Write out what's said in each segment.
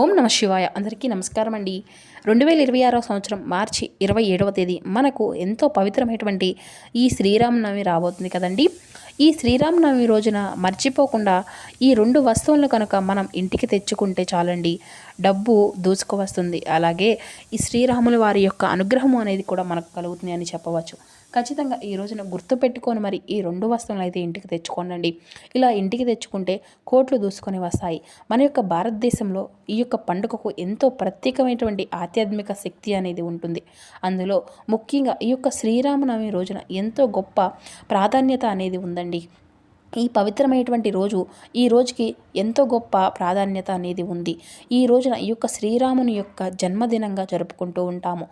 ఓం నమ శివాయ. అందరికీ నమస్కారం అండి. 2026 సంవత్సరం మార్చి 27వ తేదీ మనకు ఎంతో పవిత్రమైనటువంటి ఈ శ్రీరామనవమి రాబోతుంది కదండి. ఈ శ్రీరామనవమి రోజున మర్చిపోకుండా ఈ 2 వస్తువులను కనుక మనం ఇంటికి తెచ్చుకుంటే చాలండి, డబ్బు దూసుకు వస్తుంది. అలాగే ఈ శ్రీరాముల వారి యొక్క అనుగ్రహం అనేది కూడా మనకు కలుగుతుంది అని చెప్పవచ్చు. ఖచ్చితంగా ఈ రోజున గుర్తుపెట్టుకొని మరి ఈ 2 వస్తువులను అయితే ఇంటికి తెచ్చుకోండి. ఇలా ఇంటికి తెచ్చుకుంటే కోట్లు దూసుకొని వస్తాయి. మన యొక్క భారతదేశంలో ఈ యొక్క పండుగకు ఎంతో ప్రత్యేకమైనటువంటి ఆధ్యాత్మిక శక్తి అనేది ఉంటుంది. అందులో ముఖ్యంగా ఈ యొక్క శ్రీరామనవమి రోజున ఎంతో గొప్ప ప్రాధాన్యత అనేది ఉందండి. ఈ పవిత్రమైనటువంటి రోజు, ఈ రోజుకి ఎంతో గొప్ప ప్రాధాన్యత అనేది ఉంది. ఈ రోజున ఈ యొక్క శ్రీరాముని యొక్క జన్మదినంగా జరుపుకుంటూ ఉంటాము.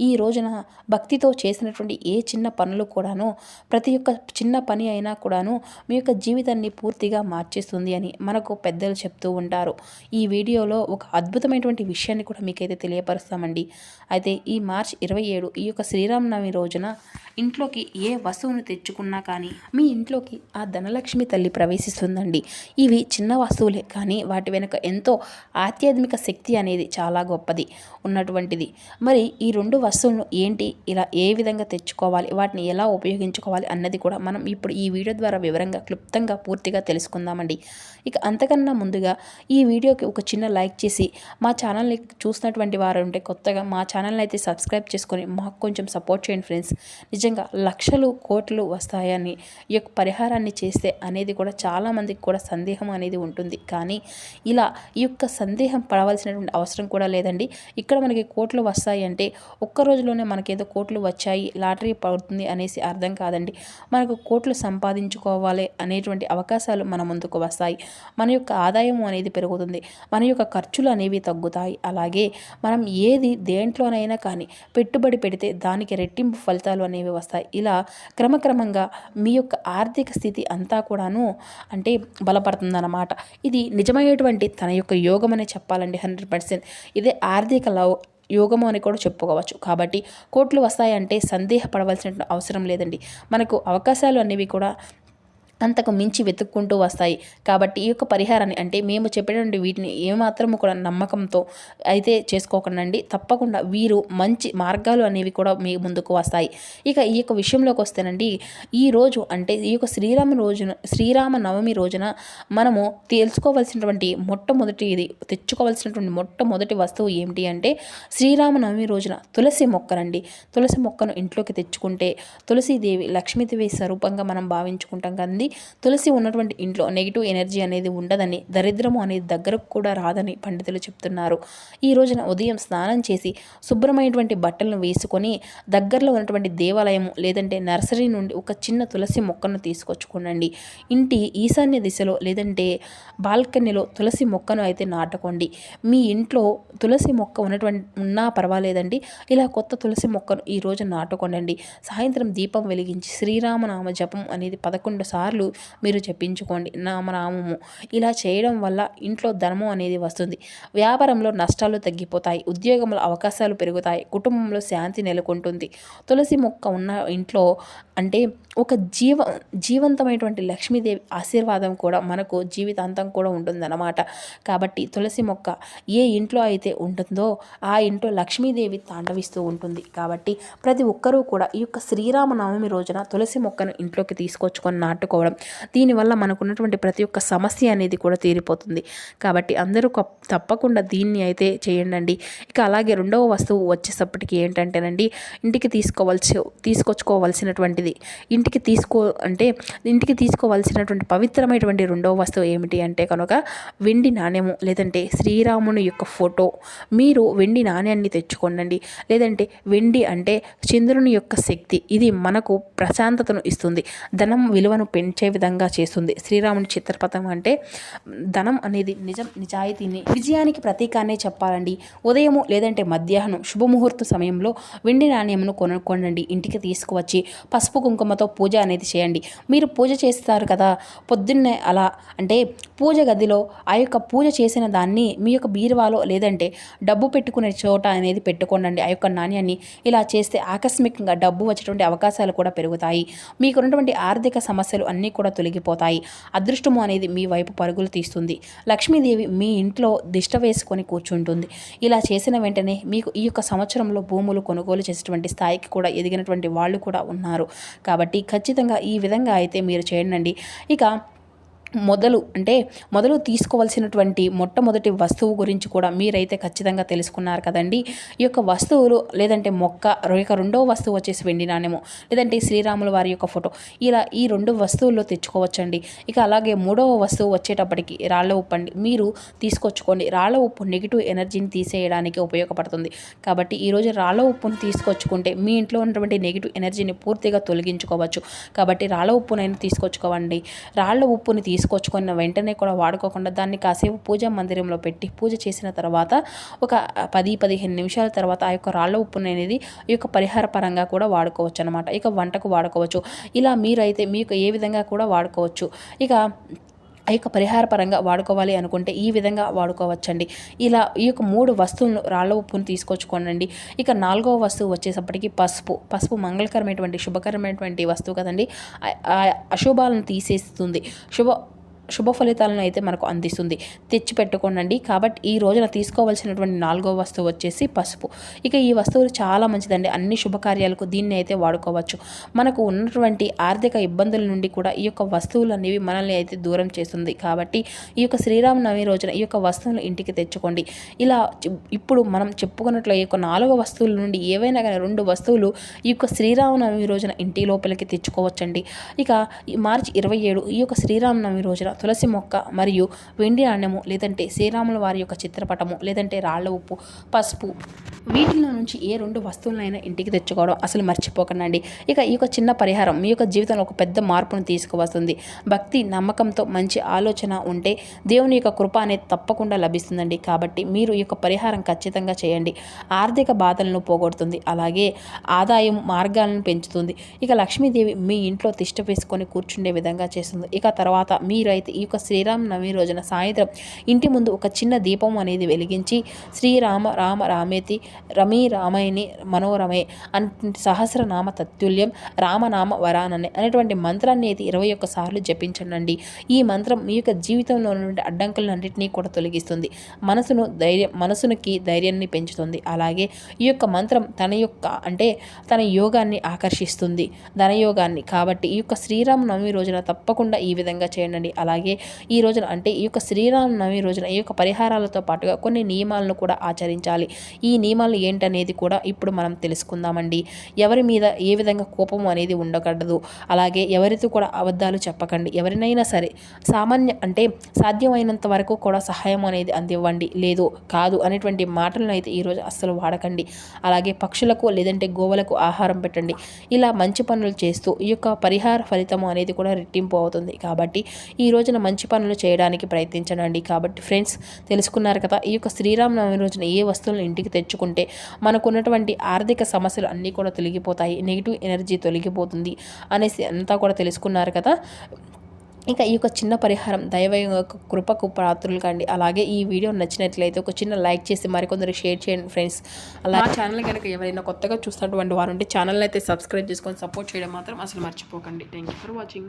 ఈ రోజున భక్తితో చేసినటువంటి ఏ చిన్న పనులు కూడాను, ప్రతి ఒక్క చిన్న పని అయినా కూడాను మీ యొక్క జీవితాన్ని పూర్తిగా మార్చేస్తుంది అని మనకు పెద్దలు చెప్తూ ఉంటారు. ఈ వీడియోలో ఒక అద్భుతమైనటువంటి విషయాన్ని కూడా మీకైతే తెలియపరుస్తామండి. అయితే ఈ మార్చి 27 ఈ యొక్క శ్రీరామనవమి రోజున ఇంట్లోకి ఏ వస్తువును తెచ్చుకున్నా కానీ మీ ఇంట్లోకి ఆ ధనలక్ష్మి తల్లి ప్రవేశిస్తుందండి. ఇవి చిన్న వస్తువులే కానీ వాటి వెనుక ఎంతో ఆధ్యాత్మిక శక్తి అనేది చాలా గొప్పది ఉన్నటువంటిది. మరి ఈ 2 వస్తువులను ఏంటి, ఇలా ఏ విధంగా తెచ్చుకోవాలి, వాటిని ఎలా ఉపయోగించుకోవాలి అన్నది కూడా మనం ఇప్పుడు ఈ వీడియో ద్వారా వివరంగా క్లుప్తంగా పూర్తిగా తెలుసుకుందామండి. ఇక అంతకన్నా ముందుగా ఈ వీడియోకి ఒక చిన్న లైక్ చేసి మా ఛానల్ని చూసినటువంటి వారు ఉంటే కొత్తగా మా ఛానల్ని అయితే సబ్స్క్రైబ్ చేసుకొని మాకు కొంచెం సపోర్ట్ చేయండి ఫ్రెండ్స్. నిజంగా లక్షలు కోట్లు వస్తాయని ఈ యొక్క పరిహారాన్ని చేస్తే అనేది కూడా చాలామందికి కూడా సందేహం అనేది ఉంటుంది. కానీ ఇలా ఈ యొక్క సందేహం పడవలసినటువంటి అవసరం కూడా లేదండి. ఇక్కడ మనకి కోట్లు వస్తాయి అంటే ఒక్క రోజులోనే మనకేదో కోట్లు వచ్చాయి, లాటరీ పడుతుంది అనేసి అర్థం కాదండి. మనకు కోట్లు సంపాదించుకోవాలి అనేటువంటి అవకాశాలు మన ముందుకు వస్తాయి. మన యొక్క ఆదాయం అనేది పెరుగుతుంది, మన యొక్క ఖర్చులు అనేవి తగ్గుతాయి. అలాగే మనం ఏది దేంట్లోనైనా కానీ పెట్టుబడి పెడితే దానికి రెట్టింపు ఫలితాలు అనేవి వస్తాయి. ఇలా క్రమక్రమంగా మీ యొక్క ఆర్థిక స్థితి అంతా కూడాను అంటే బలపడుతుందన్నమాట. ఇది నిజమైనటువంటి తన యొక్క యోగం అనే చెప్పాలండి. 100% ఇదే ఆర్థిక యోగము అని కూడా చెప్పుకోవచ్చు. కాబట్టి కోట్లు వస్తాయంటే సందేహపడవలసిన అవసరం లేదండి. మనకు అవకాశాలు అనేవి కూడా అంతకు మించి వెతుక్కుంటూ వస్తాయి. కాబట్టి ఈ యొక్క పరిహారాన్ని అంటే మేము చెప్పేటువంటి వీటిని ఏమాత్రము కూడా నమ్మకంతో అయితే చేసుకోకండి. తప్పకుండా వీరు మంచి మార్గాలు అనేవి కూడా మీ ముందుకు వస్తాయి. ఇక ఈ యొక్క విషయంలోకి వస్తేనండి, ఈ రోజు అంటే ఈ యొక్క శ్రీరామనవమి రోజున మనము తెలుసుకోవాల్సినటువంటి తెచ్చుకోవాల్సినటువంటి మొట్టమొదటి వస్తువు ఏమిటి అంటే శ్రీరామనవమి రోజున తులసి మొక్కనండి. తులసి మొక్కను ఇంట్లోకి తెచ్చుకుంటే తులసీదేవి లక్ష్మీదేవి స్వరూపంగా మనం భావించుకుంటాం కదండి. తులసి ఉన్నటువంటి ఇంట్లో నెగిటివ్ ఎనర్జీ అనేది ఉండదని, దరిద్రము అనేది దగ్గరకు కూడా రాదని పండితులు చెప్తున్నారు. ఈ రోజున ఉదయం స్నానం చేసి శుభ్రమైనటువంటి బట్టలను వేసుకొని దగ్గరలో ఉన్నటువంటి దేవాలయము లేదంటే నర్సరీ నుండి ఒక చిన్న తులసి మొక్కను తీసుకొచ్చుకోండి. ఇంటి ఈశాన్య దిశలో లేదంటే బాల్కనీలో తులసి మొక్కను అయితే నాటుకోండి. మీ ఇంట్లో తులసి మొక్క ఉన్నా పర్వాలేదండి. ఇలా కొత్త తులసి మొక్కను ఈ రోజు నాటుకోండి. సాయంత్రం దీపం వెలిగించి శ్రీరామనామ జపం అనేది 11 సార్లు మీరు చెప్పించుకోండి. నామనామము ఇలా చేయడం వల్ల ఇంట్లో ధనము అనేది వస్తుంది. వ్యాపారంలో నష్టాలు తగ్గిపోతాయి. ఉద్యోగంలో అవకాశాలు పెరుగుతాయి. కుటుంబంలో శాంతి నెలకొంటుంది. తులసి మొక్క ఉన్న ఇంట్లో అంటే ఒక జీవంతమైనటువంటి లక్ష్మీదేవి ఆశీర్వాదం కూడా మనకు జీవితాంతం కూడా ఉంటుందన్నమాట. కాబట్టి తులసి మొక్క ఏ ఇంట్లో అయితే ఉంటుందో ఆ ఇంట్లో లక్ష్మీదేవి తాండవిస్తూ ఉంటుంది. కాబట్టి ప్రతి ఒక్కరూ కూడా ఈ యొక్క శ్రీరామనవమి రోజున తులసి మొక్కను ఇంట్లోకి తీసుకొచ్చుకొని నాటుకోవడం, దీనివల్ల మనకున్నటువంటి ప్రతి ఒక్క సమస్య అనేది కూడా తీరిపోతుంది. కాబట్టి అందరూ తప్పకుండా దీన్ని అయితే చేయండి. ఇక అలాగే రెండవ వస్తువు వచ్చేసప్పటికి ఏంటంటేనండి, ఇంటికి తీసుకొచ్చుకోవాల్సినటువంటిది ఇంటికి తీసుకోవాల్సినటువంటి పవిత్రమైనటువంటి రెండవ వస్తువు ఏమిటి అంటే కనుక వెండి నాణ్యము లేదంటే శ్రీరాముని యొక్క ఫోటో. మీరు వెండి నాణ్యాన్ని తెచ్చుకోండి. లేదంటే వెండి అంటే చంద్రుని యొక్క శక్తి, ఇది మనకు ప్రశాంతతను ఇస్తుంది, ధనం విలువను పెంచే విధంగా చేస్తుంది. శ్రీరాముని చిత్రపటం అంటే ధనం అనేది నిజాయితీని విజయానికి ప్రతీకానే చెప్పాలండి. ఉదయము లేదంటే మధ్యాహ్నం శుభముహూర్త సమయంలో వెండి నాణ్యమును కొనుక్కోండి. ఇంటికి తీసుకువచ్చి పసుపు కుంకుమతో పూజ అనేది చేయండి. మీరు పూజ చేస్తారు కదా పొద్దున్నే, అలా అంటే పూజ గదిలో ఆ యొక్క పూజ చేసిన దాన్ని మీ యొక్క బీరువాలో లేదంటే డబ్బు పెట్టుకునే చోట అనేది పెట్టుకోండి. ఆ యొక్క నాణ్యాన్ని ఇలా చేస్తే ఆకస్మికంగా డబ్బు వచ్చేటువంటి అవకాశాలు కూడా పెరుగుతాయి. మీకున్నటువంటి ఆర్థిక సమస్యలు అన్నీ అన్నీ కూడా తొలగిపోతాయి. అదృష్టము అనేది మీ వైపు పరుగులు తీస్తుంది. లక్ష్మీదేవి మీ ఇంట్లో దిష్ట వేసుకొని కూర్చుంటుంది. ఇలా చేసిన వెంటనే మీకు ఈ యొక్క సంవత్సరంలో భూములు కొనుగోలు చేసేటువంటి స్థాయికి కూడా ఎదిగినటువంటి వాళ్ళు కూడా ఉన్నారు. కాబట్టి ఖచ్చితంగా ఈ విధంగా అయితే మీరు చేయండి. ఇక మొదలు తీసుకోవాల్సినటువంటి మొట్టమొదటి వస్తువు గురించి కూడా మీరైతే ఖచ్చితంగా తెలుసుకున్నారు కదండి. ఈ యొక్క వస్తువులు లేదంటే మొక్క, ఇక రెండవ వస్తువు వచ్చేసి వెండి నాణెము, లేదంటే శ్రీరాముల వారి యొక్క ఫోటో, ఇలా ఈ 2 వస్తువుల్లో తెచ్చుకోవచ్చండి. ఇక అలాగే మూడవ వస్తువు వచ్చేటప్పటికి రాళ్ళ ఉప్పు అండి. మీరు తీసుకొచ్చుకోండి. రాళ్ళ ఉప్పు నెగిటివ్ ఎనర్జీని తీసేయడానికి ఉపయోగపడుతుంది. కాబట్టి ఈరోజు రాళ్ళ ఉప్పును తీసుకొచ్చుకుంటే మీ ఇంట్లో ఉన్నటువంటి నెగిటివ్ ఎనర్జీని పూర్తిగా తొలగించుకోవచ్చు. కాబట్టి రాళ్ళ ఉప్పునైనా తీసుకొచ్చుకోవండి. రాళ్ళ ఉప్పుని తీసుకొచ్చుకున్న వెంటనే కూడా వాడుకోకుండా దాన్ని కాసేపు పూజా మందిరంలో పెట్టి పూజ చేసిన తర్వాత ఒక 10-15 నిమిషాల తర్వాత ఆ యొక్క రాళ్ళ ఉప్పుని అనేది ఈ యొక్క పరిహార పరంగా కూడా వాడుకోవచ్చు అనమాట. ఇక వంటకు వాడుకోవచ్చు. ఇలా మీరైతే మీకు ఏ విధంగా కూడా వాడుకోవచ్చు. ఇక ఆ యొక్క పరిహార పరంగా వాడుకోవాలి అనుకుంటే ఈ విధంగా వాడుకోవచ్చండి. ఇలా ఈ యొక్క 3 వస్తువులను రాళ్ళ ఉప్పును తీసుకొచ్చుకోనండి. ఇక 4వ వస్తువు వచ్చేసప్పటికి పసుపు మంగళకరమైనటువంటి శుభకరమైనటువంటి వస్తువు కదండి. అశుభాలను తీసేస్తుంది, శుభ ఫలితాలను అయితే మనకు అందిస్తుంది. తెచ్చి పెట్టుకోనండి. కాబట్టి ఈ రోజున తీసుకోవాల్సినటువంటి 4వ వస్తువు వచ్చేసి పసుపు. ఇక ఈ వస్తువులు చాలా మంచిదండి. అన్ని శుభకార్యాలకు దీన్ని అయితే వాడుకోవచ్చు. మనకు ఉన్నటువంటి ఆర్థిక ఇబ్బందుల నుండి కూడా ఈ యొక్క వస్తువులు అనేవి మనల్ని అయితే దూరం చేస్తుంది. కాబట్టి ఈ యొక్క శ్రీరామనవమి రోజున ఈ యొక్క వస్తువులను ఇంటికి తెచ్చుకోండి. ఇలా ఇప్పుడు మనం చెప్పుకున్నట్లు ఈ యొక్క 4 వస్తువుల నుండి ఏవైనా కానీ 2 వస్తువులు ఈ యొక్క శ్రీరామనవమి రోజున ఇంటి లోపలికి తెచ్చుకోవచ్చండి. ఇక మార్చి 27 ఈ యొక్క శ్రీరామనవమి రోజున తులసి మొక్క మరియు వెండి నాణ్యము, లేదంటే శ్రీరాముల వారి యొక్క చిత్రపటము, లేదంటే రాళ్ళ ఉప్పు, పసుపు, వీటిలో నుంచి ఏ 2 వస్తువులైనా ఇంటికి తెచ్చుకోవడం అసలు మర్చిపోకండి. ఇక ఈ యొక్క చిన్న పరిహారం మీ యొక్క జీవితంలో ఒక పెద్ద మార్పును తీసుకువస్తుంది. భక్తి, నమ్మకంతో మంచి ఆలోచన ఉంటే దేవుని యొక్క కృప అనేది తప్పకుండా లభిస్తుందండి. కాబట్టి మీరు ఈ యొక్క పరిహారం ఖచ్చితంగా చేయండి. ఆర్థిక బాధలను పోగొడుతుంది. అలాగే ఆదాయం మార్గాలను పెంచుతుంది. ఇక లక్ష్మీదేవి మీ ఇంట్లో తిష్ట వేసుకొని కూర్చుండే విధంగా చేస్తుంది. ఇక తర్వాత మీరైతే ఈ యొక్క శ్రీరామనవమి రోజున సాయంత్రం ఇంటి ముందు ఒక చిన్న దీపం అనేది వెలిగించి శ్రీరామ రామ రామేతి రమీ రామయని మనోరమే అంటే సహస్రనామ తత్తుల్యం రామనామ వరాననే అనేటువంటి మంత్రాన్ని అయితే 21 సార్లు జపించండి. ఈ మంత్రం మీ యొక్క జీవితంలో ఉన్నటువంటి అడ్డంకులన్నింటినీ కూడా తొలగిస్తుంది. మనసునికి ధైర్యాన్ని పెంచుతుంది. అలాగే ఈ యొక్క మంత్రం తన యోగాన్ని ఆకర్షిస్తుంది, ధనయోగాన్ని. కాబట్టి ఈ యొక్క శ్రీరామనవమి రోజున తప్పకుండా ఈ విధంగా చేయండి. అలాగే ఈ రోజున ఈ యొక్క శ్రీరామనవమి రోజున ఈ యొక్క పరిహారాలతో పాటుగా కొన్ని నియమాలను కూడా ఆచరించాలి. ఈ నియమాలు ఏంటనేది కూడా ఇప్పుడు మనం తెలుసుకుందామండి. ఎవరి మీద ఏ విధంగా కోపం అనేది ఉండకూడదు. అలాగే ఎవరితో కూడా అబద్ధాలు చెప్పకండి. ఎవరినైనా సరే సాధ్యమైనంత వరకు కూడా సహాయం అనేది అందివ్వండి. లేదు కాదు అనేటువంటి మాటలను అయితే ఈరోజు అస్సలు వాడకండి. అలాగే పక్షులకు లేదంటే గోవులకు ఆహారం పెట్టండి. ఇలా మంచి పనులు చేస్తూ ఈ యొక్క పరిహార ఫలితము అనేది కూడా రెట్టింపు అవుతుంది. కాబట్టి ఈ రోజున మంచి పనులు చేయడానికి ప్రయత్నించండి. కాబట్టి ఫ్రెండ్స్, తెలుసుకున్నారు కదా, ఈ యొక్క శ్రీరామనవమి రోజున ఏ వస్తువులను ఇంటికి తెచ్చుకుంటే మనకున్నటువంటి ఆర్థిక సమస్యలు అన్నీ కూడా తొలగిపోతాయి, నెగిటివ్ ఎనర్జీ తొలగిపోతుంది అనేసి అంతా కూడా తెలుసుకున్నారు కదా. ఇక ఈ యొక్క చిన్న పరిహారం దైవ యొక్క కృపకు పాత్రులు కండి. అలాగే ఈ వీడియో నచ్చినట్లయితే ఒక చిన్న లైక్ చేసి మరికొందరు షేర్ చేయండి ఫ్రెండ్స్. అలా ఛానల్ కనుక ఎవరైనా కొత్తగా చూస్తున్నటువంటి వారు ఉంటే ఛానల్ అయితే సబ్స్క్రైబ్ చేసుకొని సపోర్ట్ చేయడం మాత్రం అసలు మర్చిపోకండి. Thank you for watching.